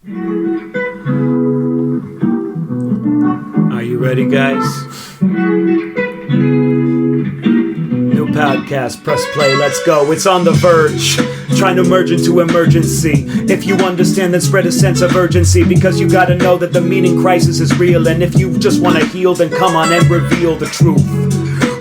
Are you ready, guys? New podcast, press play, let's go. It's On The Verge, trying to merge into emergency. If you understand, then spread a sense of urgency, because you gotta know that the meaning crisis is real. And if you just wanna heal, then come on and reveal the truth.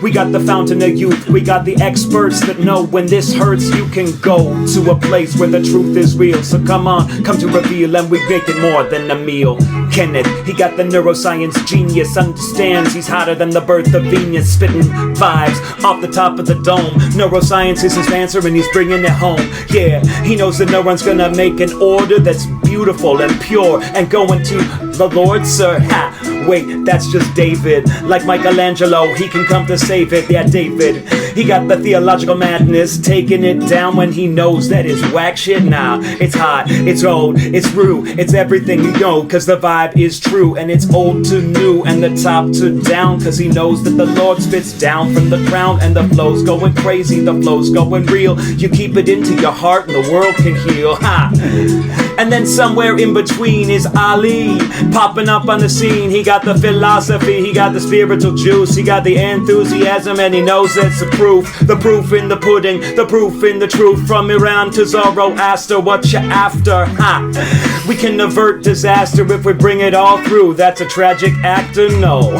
We got the fountain of youth, we got the experts that know when this hurts, you can go to a place where the truth is real. So come on, come to reveal, and we make it more than a meal. Kenneth, he got the neuroscience genius, understands he's hotter than the birth of Venus, spitting vibes off the top of the dome. Neuroscience is his answer and he's bringing it home. Yeah, he knows that no one's gonna make an order that's beautiful and pure and going to the Lord, sir. Ha, wait, that's just David. Like Michelangelo, he can come to save it. Yeah, David, he got the theological madness, taking it down when he knows that it's whack shit. Nah, it's hot, it's old, it's rude, it's everything you know, cause the vibe is true. And it's old to new and the top to down, cause he knows that the Lord spits down from the ground. And the flow's going crazy, the flow's going real. You keep it into your heart and the world can heal. Ha! And then somewhere in between is Ali, popping up on the scene. He got the philosophy, he got the spiritual juice, he got the enthusiasm, and he knows that's the proof in the pudding, the proof in the truth. From Iran to Zoroaster, what you after? Ha! We can avert disaster if we bring it all through. That's a tragic actor, no.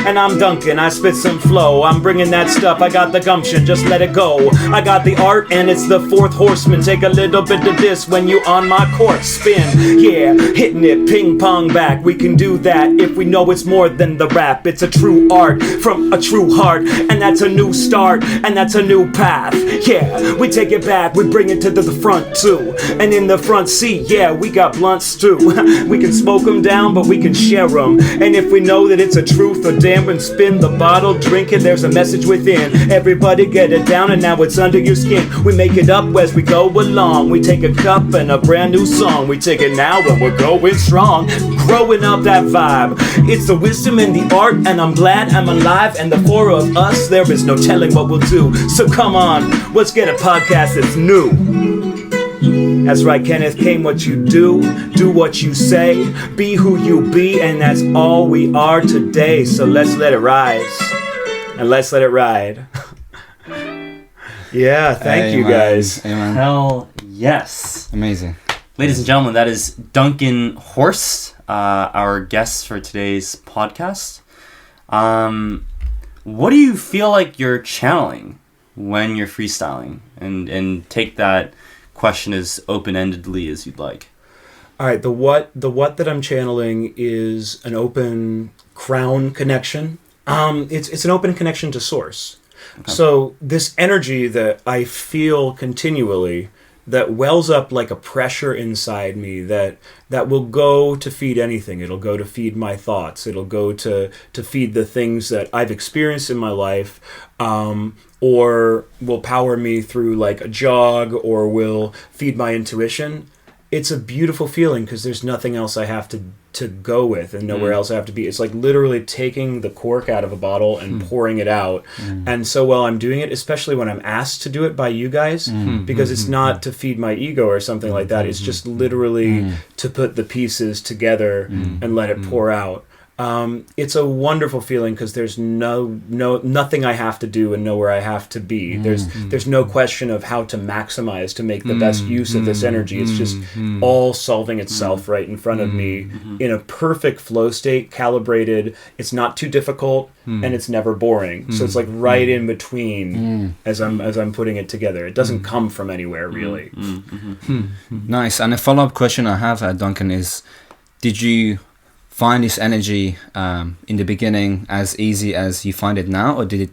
And I'm Duncan, I spit some flow, I'm bringing that stuff, I got the gumption, just let it go. I got the art and it's the fourth horseman. Take a little bit of this when you on my court spin. Yeah, hitting it ping pong back. We can do that if we know it's more than the rap. It's a true art from a true heart, and that's a new start, and that's a new path. Yeah, we take it back, we bring it to the front too. And in the front seat, yeah, we got blunts too. We can smoke them down, but we can share them. And if we know that it's a truth or damn, and spin the bottle, drink it, there's a message within. Everybody get it down, and now it's under your skin. We make it up as we go along. We take a cup and a brand new song. We take it now and we're going strong. Growing up that vibe. It's the wisdom and the art, and I'm glad I'm alive. And the four of us, there is no telling what we'll do. So come on, let's get a podcast that's new. That's right, Kenneth, came what you do what you say, be who you be, and that's all we are today. So let's let it rise, and let's let it ride. Yeah, thank you guys. Amen. Hell yes. Amazing. Ladies and gentlemen, that is Duncan Horst, our guest for today's podcast. What do you feel like you're channeling when you're freestyling? And take that question as open-endedly as you'd like. All right, the what that I'm channeling is an open crown connection. It's an open connection to source. Okay. So this energy that I feel continually, that wells up like a pressure inside me, that will go to feed anything. It'll go to feed my thoughts. It'll go to feed the things that I've experienced in my life, or will power me through like a jog, or will feed my intuition. It's a beautiful feeling because there's nothing else I have to go with, and nowhere else I have to be. It's like literally taking the cork out of a bottle and pouring it out. And so while I'm doing it, especially when I'm asked to do it by you guys, because it's not to feed my ego or something like that, it's just literally to put the pieces together and let it pour out. It's a wonderful feeling because there's nothing I have to do and nowhere I have to be. There's no question of how to maximize to make the best use of this energy. It's just all solving itself right in front of me in a perfect flow state, calibrated. It's not too difficult and it's never boring. So it's like right in between as I'm putting it together. It doesn't come from anywhere really. Nice. And a follow-up question I have, Duncan, is did you find this energy in the beginning as easy as you find it now, or did it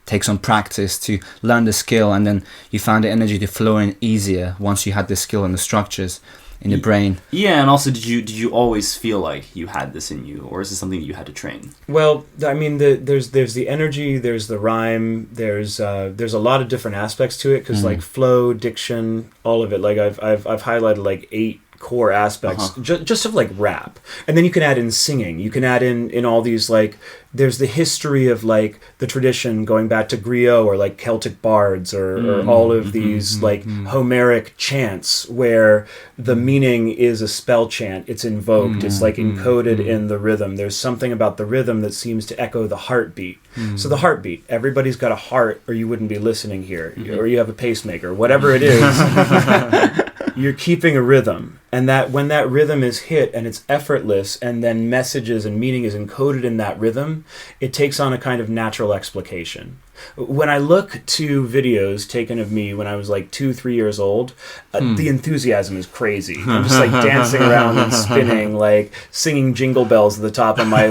take some practice to learn the skill and then you found the energy to flow in easier once you had the skill and the structures in the brain? Yeah, and also did you always feel like you had this in you, or is this something that you had to train? Well, I mean, there's the energy, there's the rhyme, there's a lot of different aspects to it because like flow, diction, all of it. Like I've highlighted like 8 core aspects just of like rap, and then you can add in singing, you can add in all these, like there's the history of like the tradition going back to griot or like Celtic bards or all of these like Homeric chants where the meaning is a spell chant, it's invoked, it's like encoded in the rhythm. There's something about the rhythm that seems to echo the heartbeat. So the heartbeat, everybody's got a heart or you wouldn't be listening here, or you have a pacemaker, whatever it is. You're keeping a rhythm, and that when that rhythm is hit and it's effortless, and then messages and meaning is encoded in that rhythm, it takes on a kind of natural explication. When I look to videos taken of me when I was like 2-3 years old, the enthusiasm is crazy. I'm just like dancing around and spinning, like singing Jingle Bells at the top of my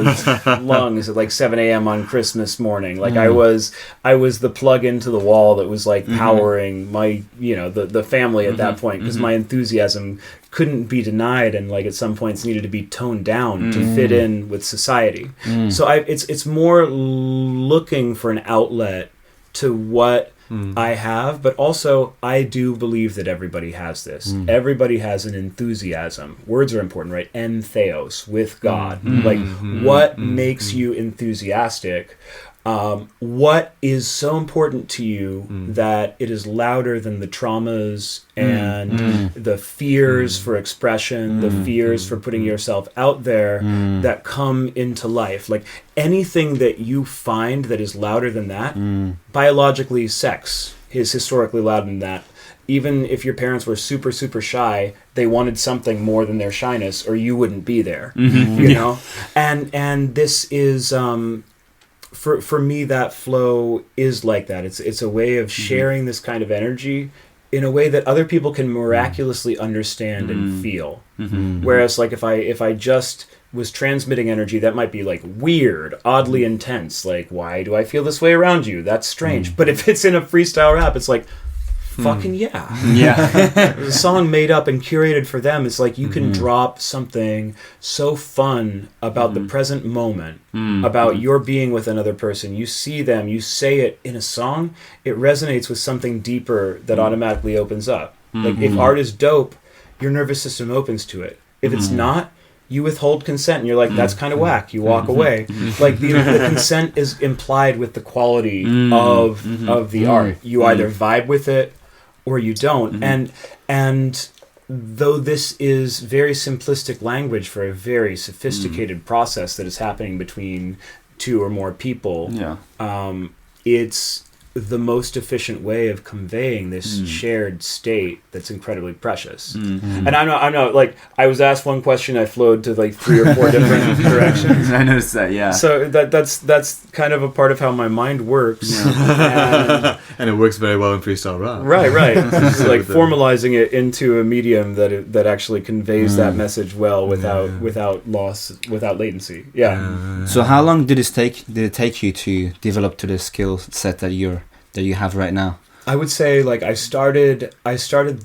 lungs at like 7 a.m. on Christmas morning. Like I was the plug into the wall that was like powering my, the family at that point, because my enthusiasm couldn't be denied, and like at some points needed to be toned down to fit in with society. So it's more looking for an outlet to what I have, but also I do believe that everybody has this. Everybody has an enthusiasm. Words are important, right? Entheos, with God. Like what makes you enthusiastic? What is so important to you that it is louder than the traumas and the fears for expression, the fears for putting yourself out there that come into life? Like anything that you find that is louder than that, biologically, sex is historically louder than that. Even if your parents were super, super shy, they wanted something more than their shyness, or you wouldn't be there, you know? And this is... For me, that flow is like that. It's a way of sharing this kind of energy in a way that other people can miraculously understand and feel. Whereas, like if I just was transmitting energy, that might be like weird, oddly intense. Like, why do I feel this way around you? That's strange. But if it's in a freestyle rap, it's like, fucking yeah. A song made up and curated for them. It's like you can drop something so fun about the present moment, about your being with another person. You see them, you say it in a song, it resonates with something deeper that automatically opens up. Like if art is dope, your nervous system opens to it. If it's not, you withhold consent and you're like, that's kind of whack. You walk away. Like the consent is implied with the quality of the art. You either vibe with it or you don't. And though this is very simplistic language for a very sophisticated process that is happening between two or more people, it's the most efficient way of conveying this shared state that's incredibly precious. And I'm not like, I was asked one question, I flowed to like 3 or 4 different directions. I noticed that, yeah. So that's kind of a part of how my mind works. And it works very well in freestyle rap. Right. It's like formalizing it into a medium that actually conveys that message well without loss, without latency. So how long did it take you to develop to the skill set that you have right now? I would say like I started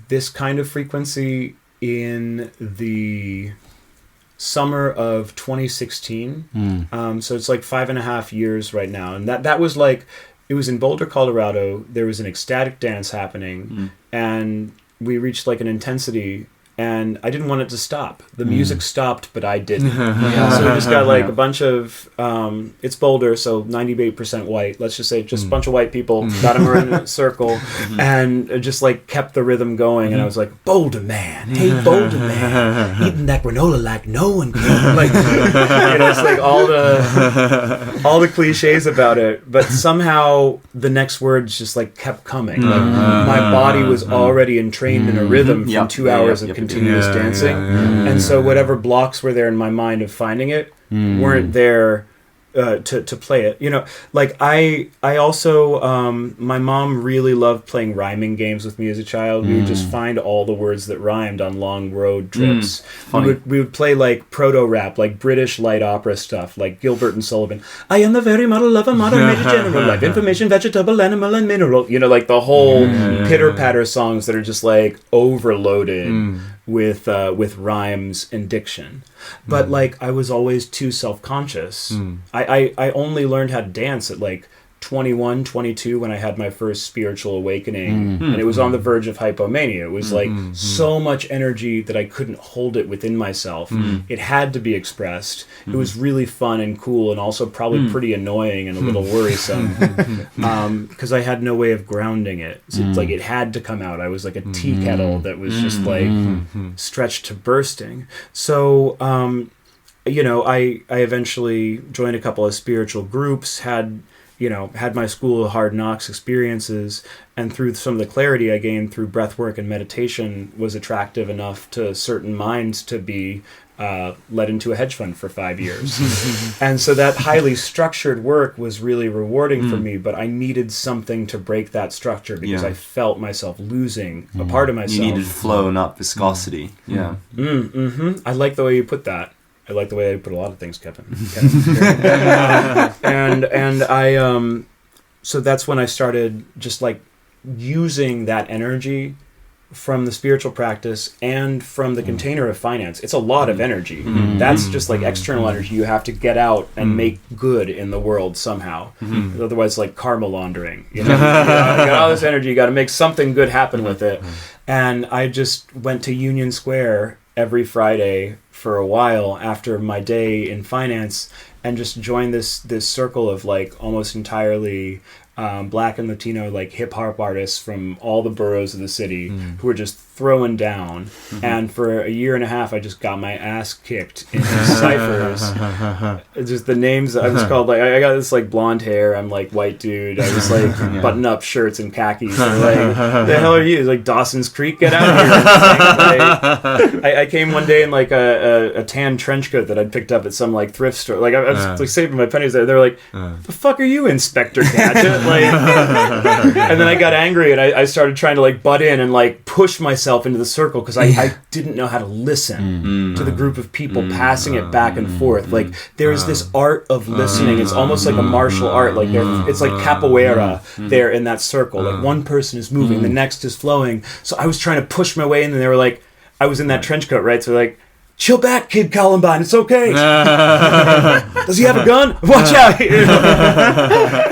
this kind of frequency in the summer of 2016. So it's like 5.5 years right now, and that was like, it was in Boulder, Colorado. There was an ecstatic dance happening, and we reached like an intensity, and I didn't want it to stop. The music stopped, but I didn't. So we just got like a bunch of, it's Boulder, so 98% white. Let's just say just a bunch of white people, got them around in a circle, and just like kept the rhythm going. And I was like, Boulder man, hey Boulder man, eating that granola like no one can. Like, it's like all the cliches about it. But somehow the next words just like kept coming. Like my body was already entrained in a rhythm from 2 hours of continuous dancing, and so whatever blocks were there in my mind of finding it weren't there to play it. Like I also my mom really loved playing rhyming games with me as a child. We would just find all the words that rhymed on long road trips. We would play like proto rap, like British light opera stuff, like Gilbert and Sullivan. I am the very model of a modern major general, life information, vegetable, animal, and mineral. Like the whole pitter patter songs that are just like overloaded with rhymes and diction. But like I was always too self-conscious. I only learned how to dance at like 21, 22 when I had my first spiritual awakening, and it was on the verge of hypomania. It was like so much energy that I couldn't hold it within myself. It had to be expressed. It was really fun and cool, and also probably pretty annoying and a little worrisome, because I had no way of grounding it. So it's like it had to come out. I was like a tea kettle that was just like stretched to bursting. So you know, I eventually joined a couple of spiritual groups, had my school of hard knocks experiences, and through some of the clarity I gained through breath work and meditation was attractive enough to certain minds to be led into a hedge fund for 5 years. And so that highly structured work was really rewarding for me, but I needed something to break that structure because I felt myself losing a part of myself. You needed flow, not viscosity. Yeah. I like the way you put that. I like the way I put a lot of things, Kevin. And I so that's when I started just like using that energy from the spiritual practice and from the container of finance. It's a lot of energy. That's just like external energy you have to get out and make good in the world somehow. Otherwise, like karma laundering. You got all this energy, you got to make something good happen with it. And I just went to Union Square every Friday for a while after my day in finance and just joined this circle of like almost entirely Black and Latino like hip hop artists from all the boroughs of the city who were just throwing down. And for a year and a half, I just got my ass kicked in these ciphers. Just the names, I was called like, I got this like blonde hair, I'm like white dude, I was like button up shirts and khakis. They're like, the hell are you? It's like Dawson's Creek, get out of here. Like, I came one day in like a tan trench coat that I'd picked up at some like thrift store. Like I was like saving my pennies there. They're like, the fuck are you, Inspector Gadget? Like, and then I got angry and I started trying to like butt in and like push myself into the circle because I didn't know how to listen to the group of people passing it back and forth. Like there's this art of listening. It's almost like a martial art. Like it's like capoeira there in that circle. Like one person is moving, the next is flowing. So I was trying to push my way in, and they were like, I was in that trench coat, right? So they're like, chill back, Kid Columbine. It's okay. Does he have a gun? Watch out!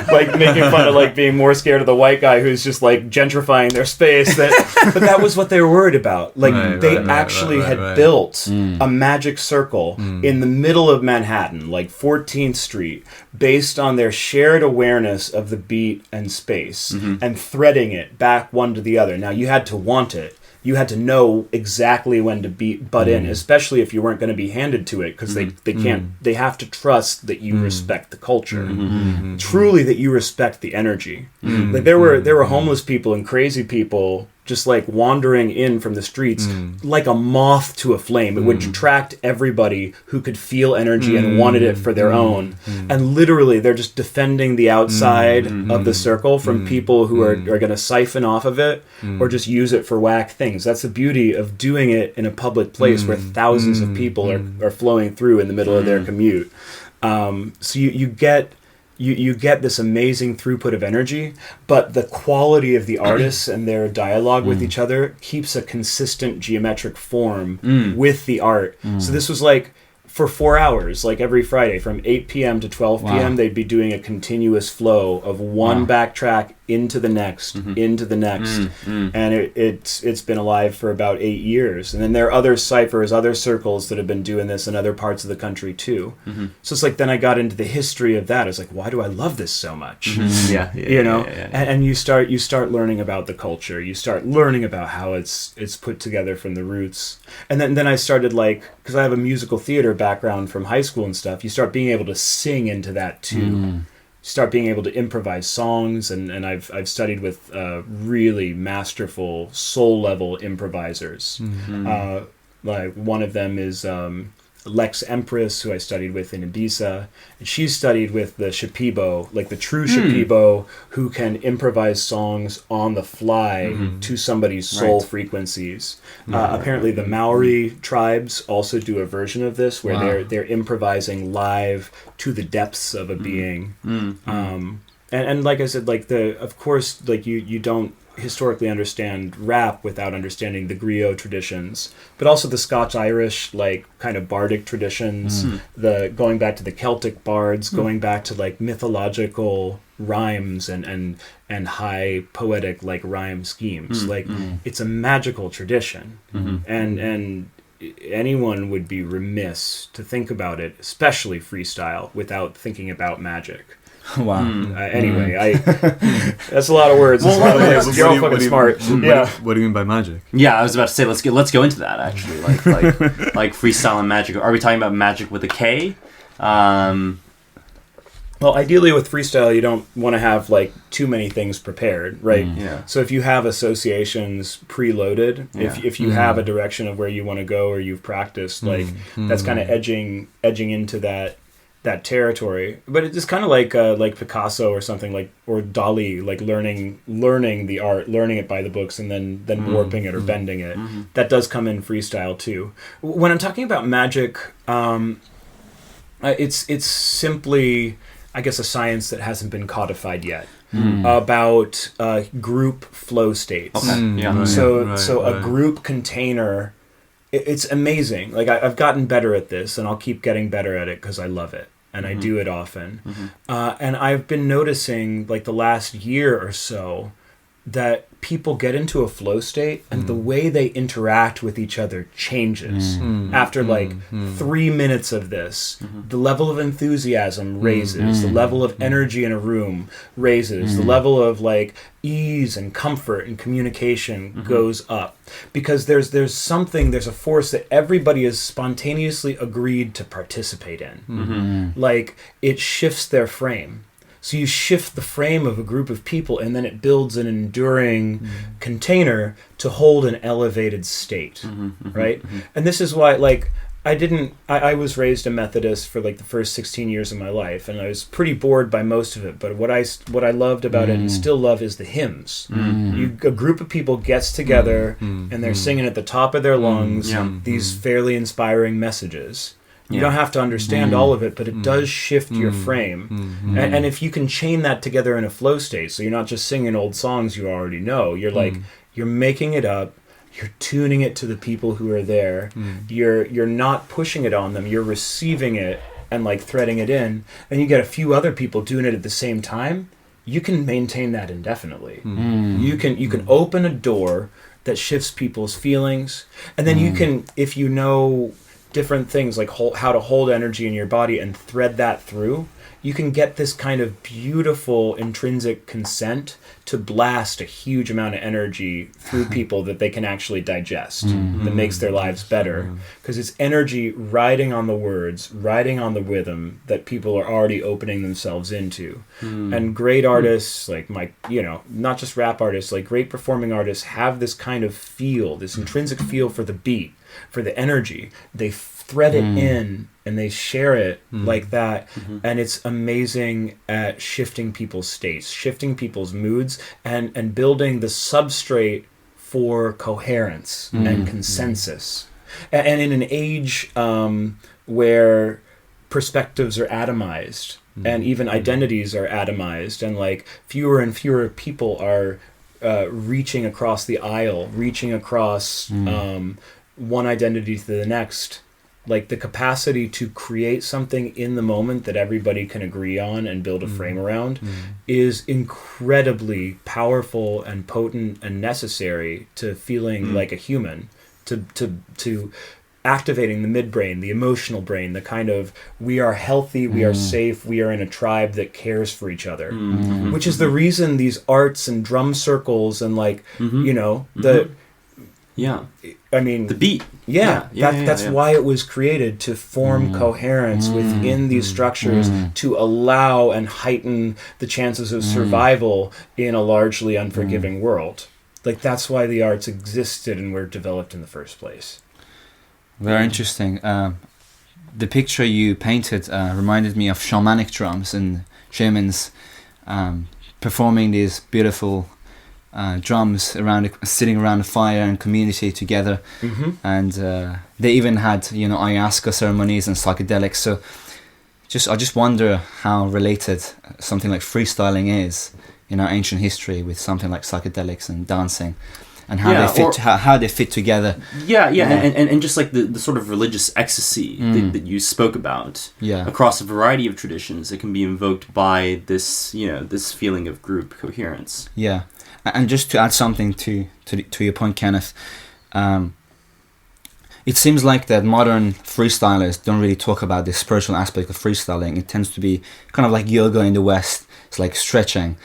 Like making fun of like being more scared of the white guy who's just like gentrifying their space. But that was what they were worried about. Like they actually had built a magic circle in the middle of Manhattan, like 14th Street, based on their shared awareness of the beat and space and threading it back one to the other. Now you had to want it. You had to know exactly when to butt in, especially if you weren't going to be handed to it, because they have to trust that you respect the culture, truly that you respect the energy. Like there were homeless people and crazy people just like wandering in from the streets like a moth to a flame. It would attract everybody who could feel energy and wanted it for their own. And literally they're just defending the outside of the circle from people who are going to siphon off of it or just use it for whack things. That's the beauty of doing it in a public place where thousands of people are flowing through in the middle of their commute. So you get this amazing throughput of energy, but the quality of the artists and their dialogue with each other keeps a consistent geometric form with the art. So this was like for 4 hours, like every Friday from 8 p.m. to 12 p.m. they'd be doing a continuous flow of one backtrack into the next, into the next. And it's been alive for about 8 years. And then there are other ciphers, other circles that have been doing this in other parts of the country too. So it's like, then I got into the history of that. I was like, why do I love this so much? And you start learning about the culture. You start learning about how it's put together from the roots. And then I started like, because I have a musical theater background from high school and stuff, you start being able to sing into that too. Start being able to improvise songs, and I've studied with really masterful soul level improvisers. Like one of them is Lex Empress, who I studied with in Ibiza, and she's studied with the Shipibo, like the true Shipibo, who can improvise songs on the fly to somebody's soul frequencies. Apparently the Maori tribes also do a version of this where they're improvising live to the depths of a being. And like I said, like of course, like you don't historically understand rap without understanding the griot traditions, but also the Scotch-Irish, like, kind of bardic traditions, the going back to the Celtic bards, going back to, like, mythological rhymes and high poetic, like, rhyme schemes. Like, it's a magical tradition. And anyone would be remiss to think about it, especially freestyle, without thinking about magic. Wow. Anyway, that's a lot of words. That's a lot of words. You're all fucking smart. What do you mean by magic? Yeah, I was about to say let's go into that actually, like like freestyle and magic. Are we talking about magic with a K? Well, ideally with freestyle, you don't want to have like too many things prepared, right? Yeah. So if you have associations preloaded, if you have a direction of where you want to go or you've practiced, like that's kind of edging into that territory. But it's kind of like Picasso or something, like, or Dali, like learning the art, learning it by the books, and then warping it or bending it. That does come in freestyle too. When I'm talking about magic, it's simply, I guess, a science that hasn't been codified yet about group flow states. Okay. So a group container, it's amazing. Like, I've gotten better at this, and I'll keep getting better at it because I love it, and I do it often. And I've been noticing, like, the last year or so, that people get into a flow state and the way they interact with each other changes. After like 3 minutes of this, the level of enthusiasm raises, the level of energy in a room raises, the level of like ease and comfort and communication goes up, because there's a force that everybody has spontaneously agreed to participate in. Like, it shifts their frame. So you shift the frame of a group of people, and then it builds an enduring container to hold an elevated state, right? And this is why, like, I was raised a Methodist for like the first 16 years of my life, and I was pretty bored by most of it. But what I loved about it and still love is the hymns. A group of people gets together and they're singing at the top of their lungs these fairly inspiring messages. You don't have to understand all of it, but it does shift your frame. And if you can chain that together in a flow state, so you're not just singing old songs you already know, you're like, you're making it up, you're tuning it to the people who are there, you're not pushing it on them, you're receiving it and like threading it in, and you get a few other people doing it at the same time, you can maintain that indefinitely. You can open a door that shifts people's feelings, and then you can, if you know different things like how to hold energy in your body and thread that through, you can get this kind of beautiful intrinsic consent to blast a huge amount of energy through people that they can actually digest, that makes their lives better. Because it's energy riding on the words, riding on the rhythm that people are already opening themselves into. And great artists, like not just rap artists, like great performing artists have this kind of feel, this intrinsic feel for the beat, for the energy. They thread it in and they share it like that, and it's amazing at shifting people's states, shifting people's moods, and building the substrate for coherence and consensus. And in an age where perspectives are atomized and even identities are atomized, and like fewer and fewer people are reaching across the aisle, reaching across one identity to the next, like the capacity to create something in the moment that everybody can agree on and build a frame around is incredibly powerful and potent and necessary to feeling like a human, to activating the midbrain, the emotional brain, the kind of we are healthy, we are safe, we are in a tribe that cares for each other, which is the reason these arts and drum circles and like I mean, the beat. That's why it was created, to form coherence within these structures, to allow and heighten the chances of survival in a largely unforgiving world. Like, that's why the arts existed and were developed in the first place. Very interesting. The picture you painted reminded me of shamanic drums and shamans performing these beautiful drums sitting around a fire and community together, and they even had ayahuasca ceremonies and psychedelics. So I just wonder how related something like freestyling is in our ancient history with something like psychedelics and dancing, and how Yeah, they fit how they fit together. Yeah, Yeah. and just like the sort of religious ecstasy that you spoke about Yeah. across a variety of traditions, it can be invoked by this, this feeling of group coherence. Yeah, and just to add something to your point, Kenneth, it seems like that modern freestylers don't really talk about the spiritual aspect of freestyling. It tends to be kind of like yoga in the West. It's like stretching.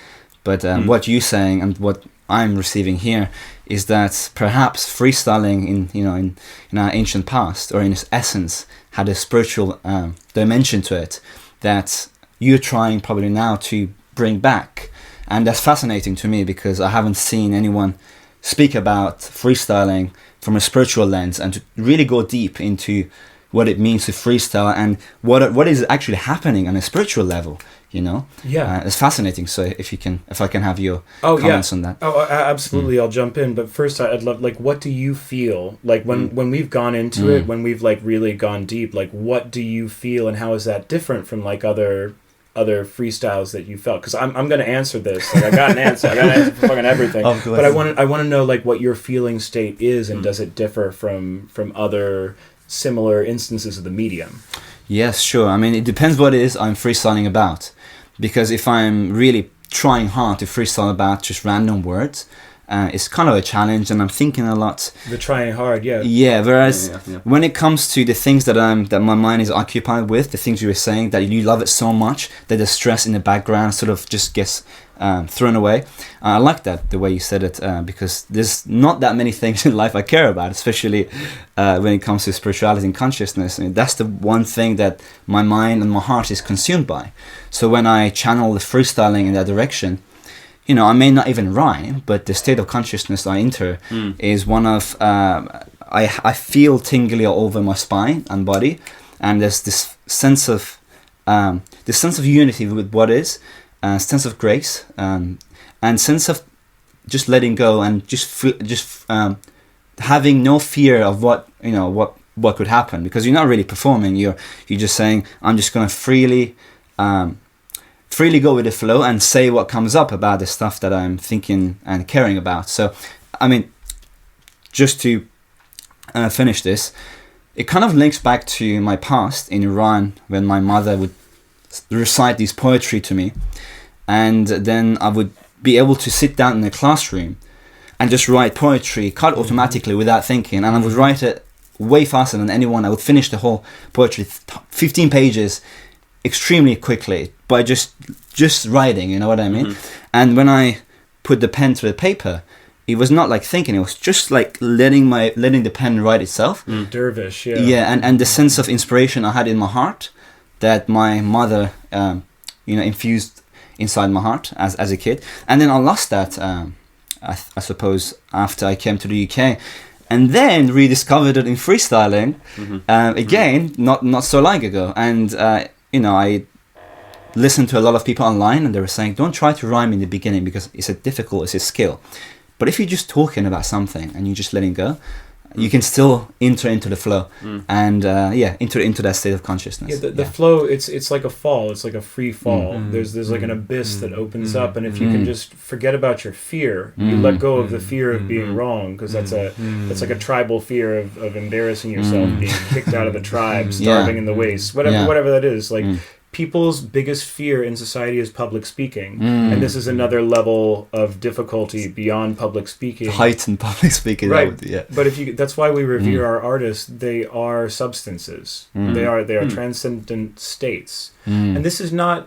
But what you're saying and what I'm receiving here is that perhaps freestyling in our ancient past, or in its essence, had a spiritual dimension to it that you're trying probably now to bring back. And that's fascinating to me, because I haven't seen anyone speak about freestyling from a spiritual lens and to really go deep into what it means to freestyle and what is actually happening on a spiritual level. It's fascinating. So if I can have your comments on that. Absolutely. I'll jump in, but first I'd love, like, what do you feel like when we've gone into it, when we've like really gone deep, like what do you feel, and how is that different from like other freestyles that you felt? Because I'm gonna answer this. Like, I got an answer for fucking everything. But I want to know like what your feeling state is, and does it differ from other similar instances of the medium? Yes, sure. I mean, it depends what it is I'm freestyling about. Because if I'm really trying hard to freestyle about just random words, it's kind of a challenge, and I'm thinking a lot. The trying hard, yeah. Yeah, whereas when it comes to the things that my mind is occupied with, the things you were saying, that you love it so much that the stress in the background sort of just gets thrown away. I like that, the way you said it, because there's not that many things in life I care about, especially when it comes to spirituality and consciousness. I mean, that's the one thing that my mind and my heart is consumed by. So when I channel the freestyling in that direction, I may not even rhyme, but the state of consciousness I enter is one of I feel tingly all over my spine and body, and there's this sense of unity with what is, sense of grace, and sense of just letting go, and just having no fear of what could happen, because you're not really performing. You're just saying, I'm just gonna freely go with the flow and say what comes up about the stuff that I'm thinking and caring about. So, I mean, just to finish this, it kind of links back to my past in Iran, when my mother would recite these poetry to me, and then I would be able to sit down in the classroom and just write poetry quite automatically without thinking, and I would write it way faster than anyone. I would finish the whole poetry, 15 pages, extremely quickly by just writing, you know what I mean? And when I put the pen to the paper, it was not like thinking, it was just like letting the pen write itself. Dervish, yeah. Yeah, and the sense of inspiration I had in my heart that my mother infused inside my heart as a kid. And then I lost that I suppose after I came to the UK, and then rediscovered it in freestyling again not so long ago. And I listened to a lot of people online, and they were saying, don't try to rhyme in the beginning because it's a skill. But if you're just talking about something and you're just letting go, you can still enter into the flow and into that state of consciousness. Yeah, the flow, it's like a fall. It's like a free fall. There's like an abyss that opens up, and if you can just forget about your fear, you let go of the fear of being wrong, because that's like a tribal fear of embarrassing yourself, being kicked out of the tribe, starving in the waste, whatever that is. Like people's biggest fear in society is public speaking, and this is another level of difficulty beyond public speaking. Heightened public speaking, right? But that's why we revere our artists. They are substances. They are transcendent states, and this is not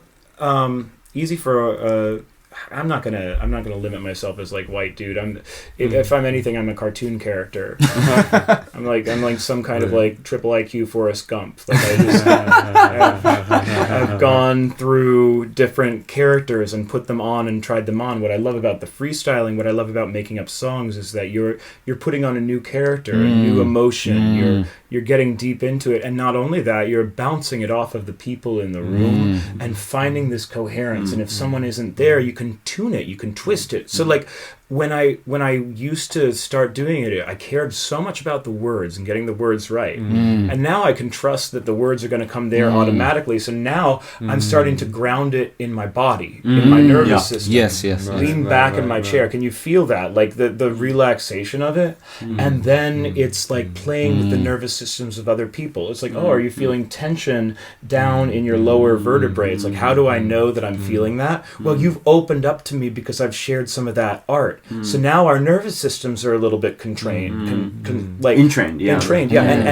easy for I'm not gonna limit myself as like white dude. If I'm anything, I'm a cartoon character. I'm like some kind of like triple IQ Forrest Gump. Like I've gone through different characters and put them on and tried them on. What I love about the freestyling, what I love about making up songs, is that you're putting on a new character, a new emotion. You're getting deep into it, and not only that, you're bouncing it off of the people in the room and finding this coherence. And if someone isn't there, you can tune it, you can twist it. So like when I used to start doing it, I cared so much about the words and getting the words right. And now I can trust that the words are going to come there automatically. So now I'm starting to ground it in my body, in my nervous system. Yes. Lean back in my chair. Can you feel that? Like the relaxation of it? And then it's like playing with the nervous systems of other people. It's like, oh, are you feeling tension down in your lower vertebrae? It's like, how do I know that I'm feeling that? Well, you've opened up to me because I've shared some of that art. So now our nervous systems are a little bit entrained, and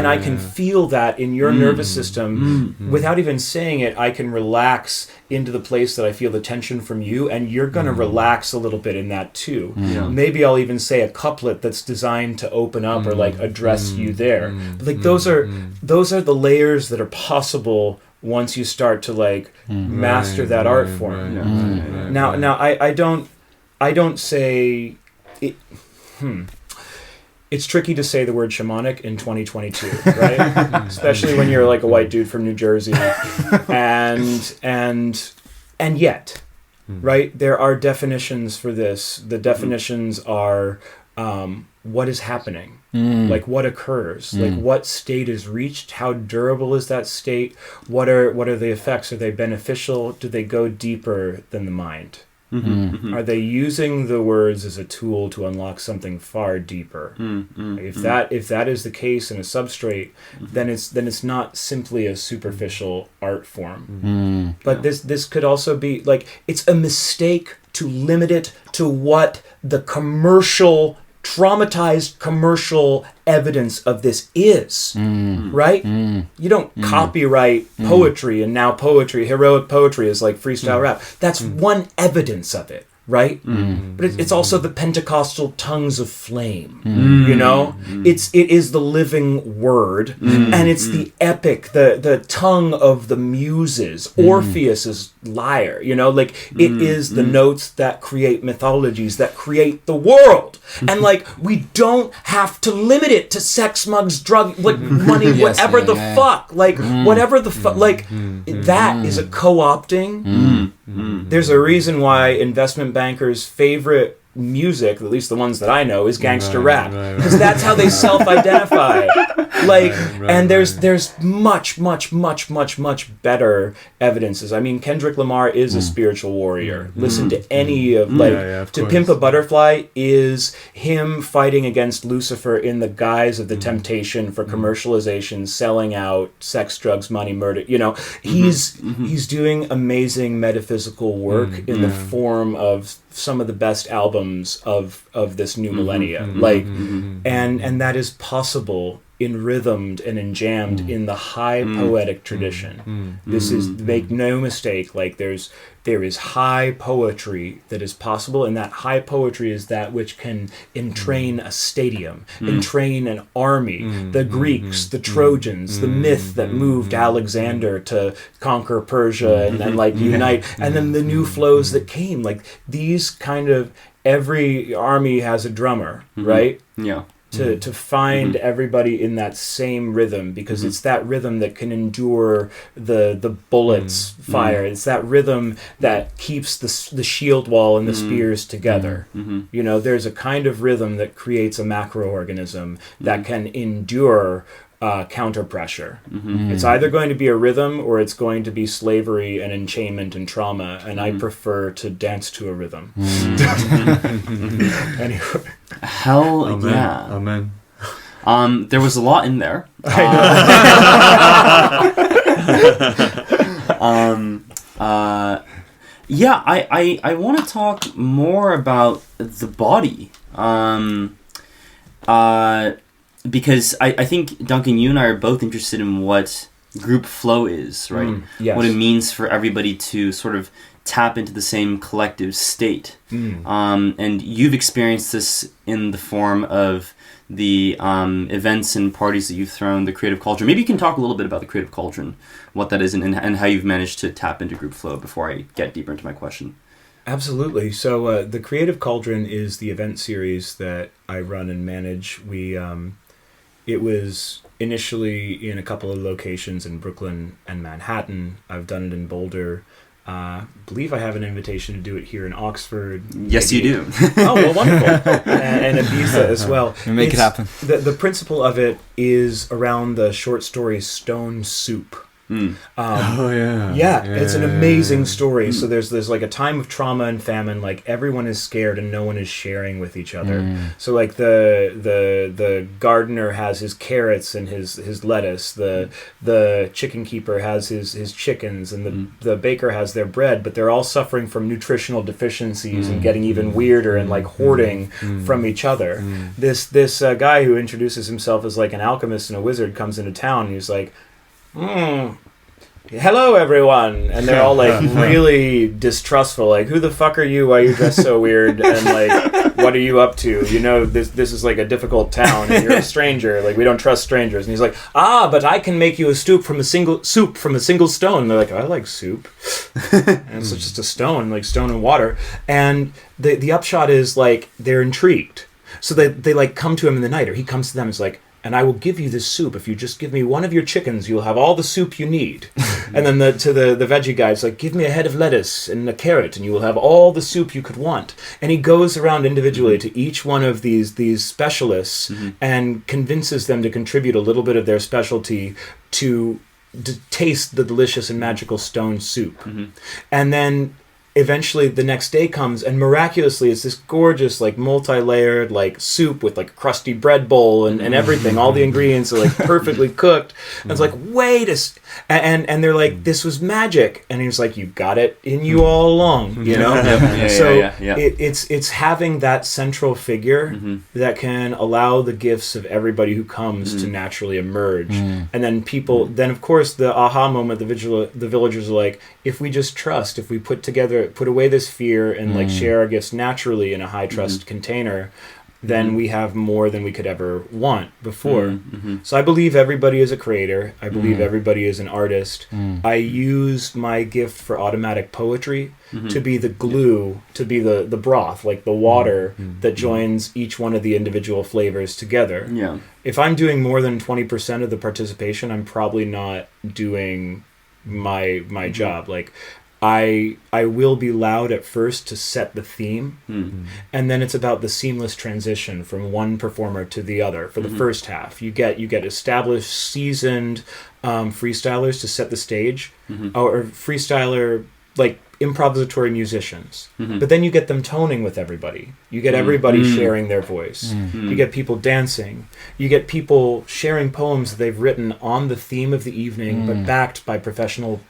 I can feel that in your nervous system without even saying it. I can relax into the place that I feel the tension from you, and you're going to relax a little bit in that too. Maybe I'll even say a couplet that's designed to open up or like address you there. But like those are the layers that are possible once you start to like master that art form. Now I don't say it. It's tricky to say the word shamanic in 2022, right? Especially when you're like a white dude from New Jersey, and yet, right? There are definitions for this. The definitions are what is happening, like what occurs, like what state is reached, how durable is that state, what are the effects? Are they beneficial? Do they go deeper than the mind? Are they using the words as a tool to unlock something far deeper? If that is the case in a substrate, then it's not simply a superficial art form. But this could also be like, it's a mistake to limit it to what the traumatized commercial evidence of this is, right? You don't copyright poetry, and now heroic poetry is like freestyle rap. That's one evidence of it, right? But it's also the Pentecostal tongues of flame, you know? It is the living word, and it's the epic, the tongue of the muses, Orpheus's lyre, you know? Like, it is the notes that create mythologies, that create the world. And like, we don't have to limit it to sex, mugs, drug, like money, whatever the fuck, like whatever the fuck, like that is a co-opting. There's a reason why investment bankers' favorite music, at least the ones that I know, is gangster rap, because that's how they self-identify. Like, and there's much better evidences. I mean, Kendrick Lamar is a spiritual warrior. Listen to any of To Pimp a Butterfly is him fighting against Lucifer in the guise of the temptation for commercialization, selling out, sex, drugs, money, murder. You know, he's doing amazing metaphysical work in the form of some of the best albums of this new millennia. And that is possible enrhythmed and enjammed in the high poetic tradition. This is, make no mistake, like there is high poetry that is possible, and that high poetry is that which can entrain a stadium, entrain an army, the Greeks, the Trojans, the myth that moved Alexander to conquer Persia and then like unite, and then the new flows that came, like these kind of, every army has a drummer, right? To find everybody in that same rhythm, because it's that rhythm that can endure the bullets fire. It's that rhythm that keeps the shield wall and the spears together. You know, there's a kind of rhythm that creates a macroorganism that can endure counter pressure. It's either going to be a rhythm or it's going to be slavery and enchainment and trauma, and I prefer to dance to a rhythm. Anyway. Hell Amen. yeah. Amen. There was a lot in there. Yeah, I want to talk more about the body. Because I think, Duncan, you and I are both interested in what group flow is, right? Yes. What it means for everybody to sort of tap into the same collective state. And you've experienced this in the form of the events and parties that you've thrown, the Creative Cauldron. Maybe you can talk a little bit about the Creative Cauldron, what that is, and how you've managed to tap into group flow before I get deeper into my question. Absolutely. So the Creative Cauldron is the event series that I run and manage. It was initially in a couple of locations in Brooklyn and Manhattan. I've done it in Boulder. believe I have an invitation to do it here in Oxford. Yes, you do. Oh, well, wonderful. And Ibiza as well. Make it happen. The principle of it is around the short story Stone Soup. It's an amazing story. So there's like a time of trauma and famine, like everyone is scared and no one is sharing with each other. So like the gardener has his carrots and his lettuce, the chicken keeper has his chickens, and the baker has their bread, but they're all suffering from nutritional deficiencies and getting even weirder and like hoarding from each other. This guy who introduces himself as like an alchemist and a wizard comes into town, and he's like, hello everyone, and they're all like really distrustful, like, who the fuck are you, why are you dressed so weird, and like, what are you up to, you know, this is like a difficult town and you're a stranger, like we don't trust strangers. And he's like, but I can make you a soup from a single stone. And they're like, I like soup. And it's just a stone, like stone and water. And the upshot is like they're intrigued, so they like come to him in the night, or he comes to them and is like, and I will give you this soup. If you just give me one of your chickens, you'll have all the soup you need. And then to the veggie guy, it's like, give me a head of lettuce and a carrot, and you will have all the soup you could want. And he goes around individually to each one of these specialists and convinces them to contribute a little bit of their specialty to taste the delicious and magical stone soup. And then eventually the next day comes, and miraculously it's this gorgeous, like, multi-layered, like, soup with like a crusty bread bowl and everything. All the ingredients are like perfectly cooked. And it's like, wait a and they're like, this was magic. And he was like, you got it in you all along, you know. It's having that central figure that can allow the gifts of everybody who comes to naturally emerge. And then then of course the aha moment, the villagers are like, if we just trust, if we put away this fear and like share our gifts naturally in a high trust container, then we have more than we could ever want before. So I believe everybody is a creator. I believe everybody is an artist. I use my gift for automatic poetry to be the glue, to be the broth, like the water that joins each one of the individual flavors together. If I'm doing more than 20% of the participation, I'm probably not doing my job. Like, I will be loud at first to set the theme, and then it's about the seamless transition from one performer to the other. For the first half, you get established, seasoned freestylers to set the stage, or freestyler, like, improvisatory musicians. But then you get them toning with everybody. You get everybody sharing their voice. You get people dancing. You get people sharing poems that they've written on the theme of the evening, but backed by professional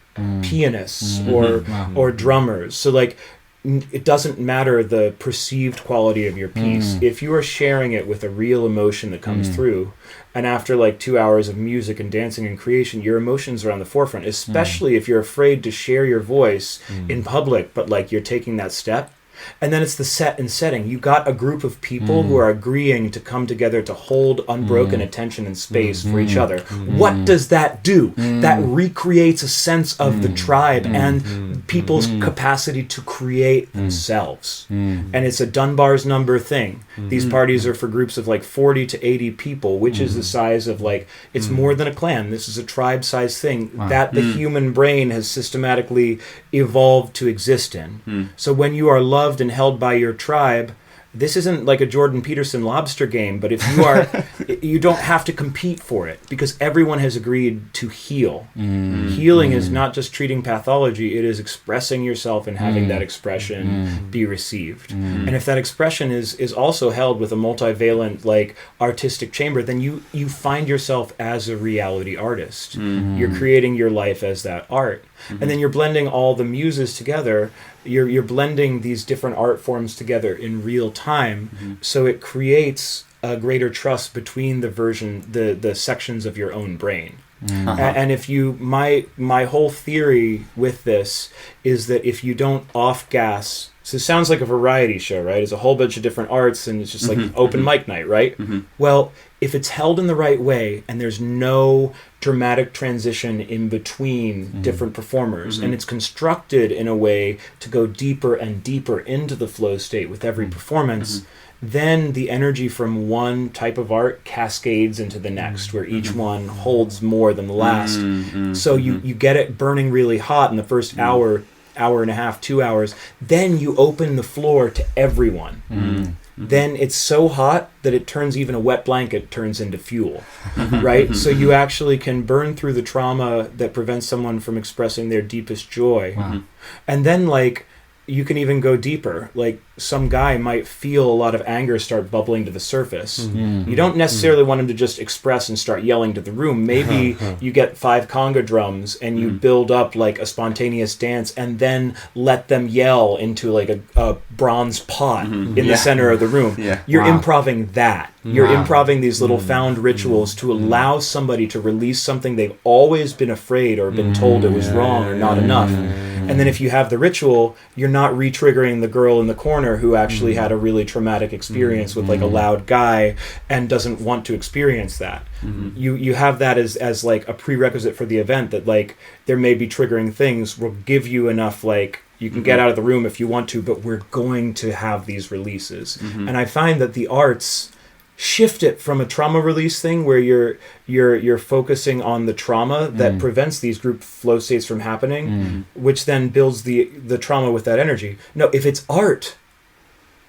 pianists or drummers. So like, it doesn't matter the perceived quality of your piece. If you are sharing it with a real emotion that comes through, and after like 2 hours of music and dancing and creation, your emotions are on the forefront, especially if you're afraid to share your voice in public, but like you're taking that step. And then it's the set and setting. You got a group of people who are agreeing to come together to hold unbroken attention and space for each other. What does that do? That recreates a sense of the tribe and people's capacity to create themselves. And it's a Dunbar's number thing. These parties are for groups of like 40 to 80 people, which is the size of like, it's more than a clan. This is a tribe-sized thing that the human brain has systematically evolved to exist in. So when you are loved and held by your tribe, this isn't like a Jordan Peterson lobster game, but if you are, you don't have to compete for it because everyone has agreed to heal. Healing is not just treating pathology, it is expressing yourself and having that expression be received. And if that expression is also held with a multivalent, like, artistic chamber, then you find yourself as a reality artist. You're creating your life as that art. And then you're blending all the muses together. You're blending these different art forms together in real time, so it creates a greater trust between the sections of your own brain. And if you, my whole theory with this is that if you don't off-gas, so it sounds like a variety show, right? It's a whole bunch of different arts, and it's just like open mic night, right? Well, if it's held in the right way, and there's no dramatic transition in between different performers, and it's constructed in a way to go deeper and deeper into the flow state with every performance, then the energy from one type of art cascades into the next, where each one holds more than the last. So you get it burning really hot in the first hour. hour and a half, 2 hours, then you open the floor to everyone. Then it's so hot that it turns even a wet blanket turns into fuel, right? So you actually can burn through the trauma that prevents someone from expressing their deepest joy. And then like you can even go deeper. Like some guy might feel a lot of anger start bubbling to the surface. You don't necessarily want him to just express and start yelling to the room. Maybe you get 5 conga drums and you build up like a spontaneous dance and then let them yell into like a bronze pot in the center of the room. You're improving that. You're improving these little found rituals to allow somebody to release something they've always been afraid or been told it was wrong or not enough. And then if you have the ritual, you're not re-triggering the girl in the corner who actually had a really traumatic experience with like a loud guy and doesn't want to experience that. You have that as like a prerequisite for the event, that like there may be triggering things will give you enough like you can get out of the room if you want to, but we're going to have these releases. And I find that the arts shift it from a trauma release thing where you're focusing on the trauma that prevents these group flow states from happening, which then builds the trauma with that energy. No, if it's art,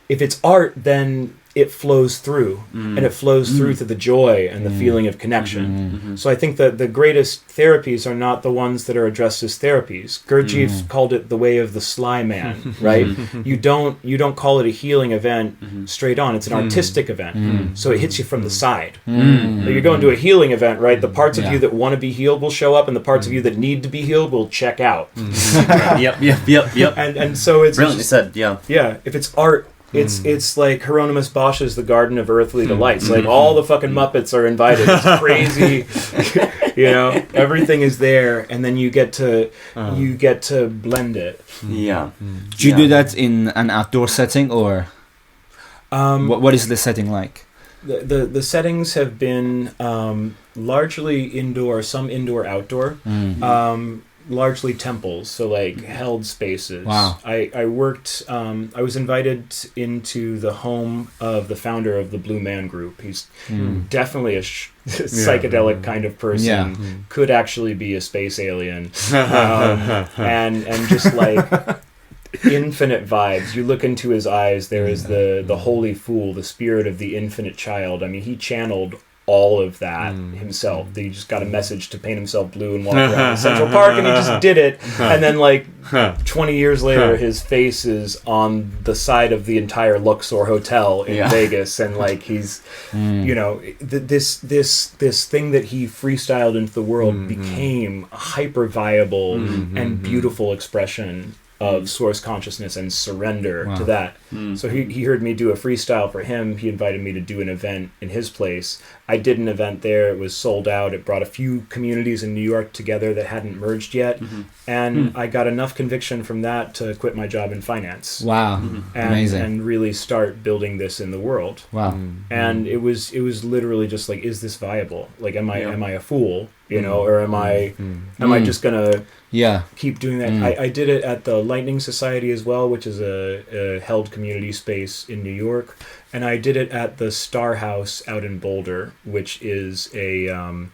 then it flows through, and it flows through to the joy and the feeling of connection. So I think that the greatest therapies are not the ones that are addressed as therapies. Gurdjieff called it the way of the sly man, right? You don't call it a healing event straight on. It's an artistic event, so it hits you from the side. So you're going to a healing event, right? The parts of you that want to be healed will show up, and the parts of you that need to be healed will check out. Yep. And so it's brilliantly said. Yeah. If it's art, it's like Hieronymus Bosch's The Garden of Earthly Delights. Like all the fucking Muppets are invited. It's crazy. Everything is there, and then you get to blend it. Do you do that in an outdoor setting, or what is the setting like? The settings have been largely indoor, some indoor, outdoor. Largely temples, so like held spaces. Wow. I worked, I was invited into the home of the founder of the Blue Man Group. He's definitely a psychedelic kind of person, could actually be a space alien, and just like infinite vibes. You look into his eyes, there is the holy fool, the spirit of the infinite child. I mean, he channeled all of that himself. He just got a message to paint himself blue and walk around Central Park, and he just did it. And then like 20 years later, his face is on the side of the entire Luxor Hotel in Vegas, and like he's this thing that he freestyled into the world became a hyper viable and beautiful expression of source consciousness and surrender to that. So he heard me do a freestyle for him. He invited me to do an event in his place. I did an event there. It was sold out. It brought a few communities in New York together that hadn't merged yet. And I got enough conviction from that to quit my job in finance. Wow. Amazing. And really start building this in the world. Wow. And it was literally just like, is this viable? Like, am I a fool? Or am I just gonna keep doing that? I did it at the Lightning Society as well, which is a held community space in New York, and I did it at the Star House out in Boulder, which is a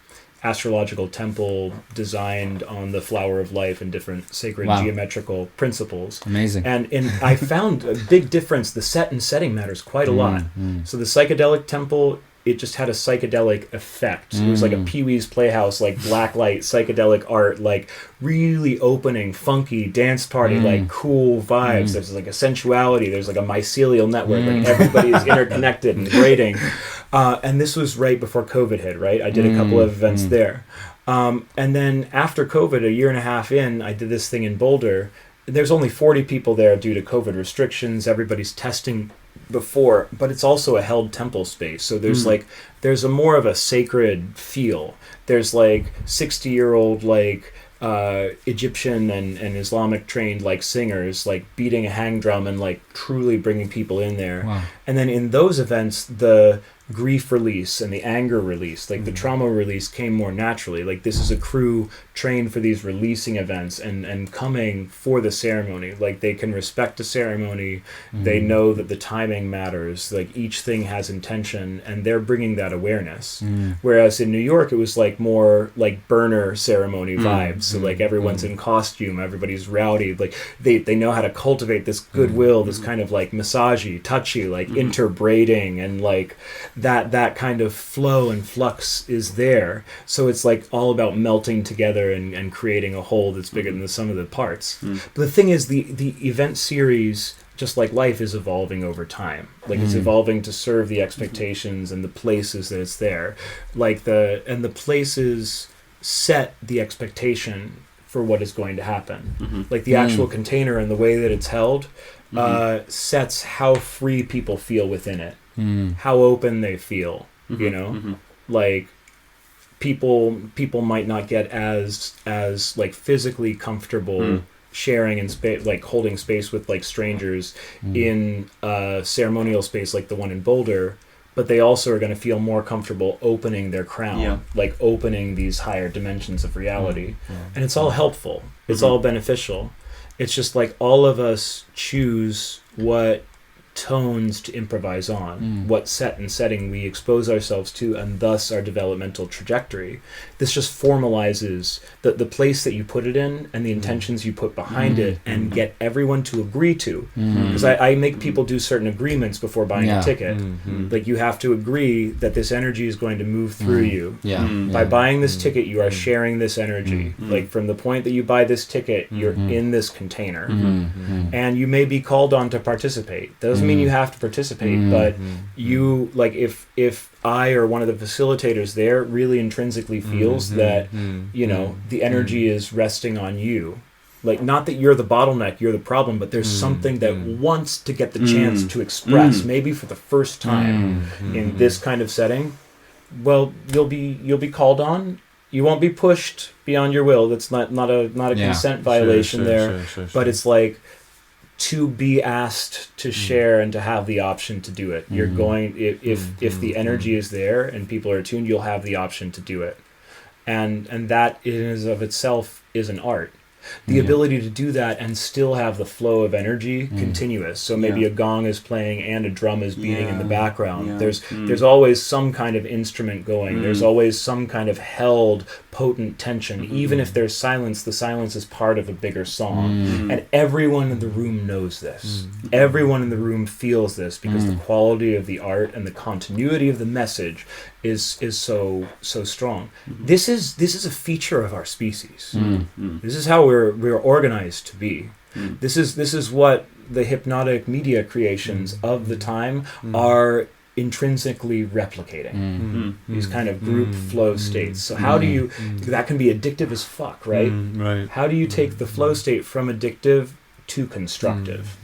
astrological temple designed on the flower of life and different sacred geometrical principles. Amazing. And I found a big difference. The set and setting matters quite a lot. So the psychedelic temple, it just had a psychedelic effect. It was like a Pee-wee's Playhouse, like black light, psychedelic art, like really opening, funky dance party, like cool vibes. There's like a sensuality. There's like a mycelial network. Like everybody is interconnected and braiding. And this was right before COVID hit, right? I did a couple of events there. And then after COVID, a year and a half in, I did this thing in Boulder. There's only 40 people there due to COVID restrictions. Everybody's testing before, but it's also a held temple space, so there's a more of a sacred feel. There's like 60-year-old like Egyptian and Islamic trained like singers like beating a hang drum and like truly bringing people in there. And then in those events, the grief release and the anger release, like the trauma release, came more naturally. Like this is a crew trained for these releasing events and coming for the ceremony. Like they can respect the ceremony. They know that the timing matters. Like each thing has intention, and they're bringing that awareness. Whereas in New York, it was like more like burner ceremony vibes. So like everyone's in costume, everybody's rowdy, like they know how to cultivate this goodwill, this kind of like massagey, touchy, like interbraiding, and like that kind of flow and flux is there. So it's like all about melting together and creating a whole that's bigger than the sum of the parts. But the thing is, the event series, just like life, is evolving over time. Like it's evolving to serve the expectations and the places that it's there. Like the places set the expectation for what is going to happen. Like the actual container and the way that it's held sets how free people feel within it, how open they feel, you know? Like people might not get as like physically comfortable sharing in space, like holding space with like strangers in a ceremonial space like the one in Boulder, but they also are going to feel more comfortable opening their crown, like opening these higher dimensions of reality. And it's all helpful. It's all beneficial. It's just like all of us choose what tones to improvise on, what set and setting we expose ourselves to, and thus our developmental trajectory. This just formalizes the place that you put it in and the intentions you put behind it, and get everyone to agree to. Because I make people do certain agreements before buying a ticket. Like you have to agree that this energy is going to move through you. By buying this ticket, you are sharing this energy. Like from the point that you buy this ticket, you're in this container. And you may be called on to participate. Doesn't mean you have to participate, but you, like, if I or one of the facilitators there really intrinsically feels that, you know, the energy is resting on you, like, not that you're the bottleneck, you're the problem, but there's something that wants to get the chance to express, maybe for the first time in this kind of setting, well, you'll be called on. You won't be pushed beyond your will. That's not a consent violation there. But it's like, to be asked to share and to have the option to do it. You're going, if the energy is there and people are attuned, you'll have the option to do it. And that in and of itself is an art. The ability to do that and still have the flow of energy continuous. So maybe a gong is playing and a drum is beating in the background. There's always some kind of instrument going. There's always some kind of held, potent tension. Even if there's silence, the silence is part of a bigger song. And everyone in the room knows this. Everyone in the room feels this, because the quality of the art and the continuity of the message is so strong. This is a feature of our species. This is how we're organized to be. This is what the hypnotic media creations of the time are intrinsically replicating. These kind of group flow states. So how do you, that can be addictive as fuck, right? How do you take the flow state from addictive to constructive?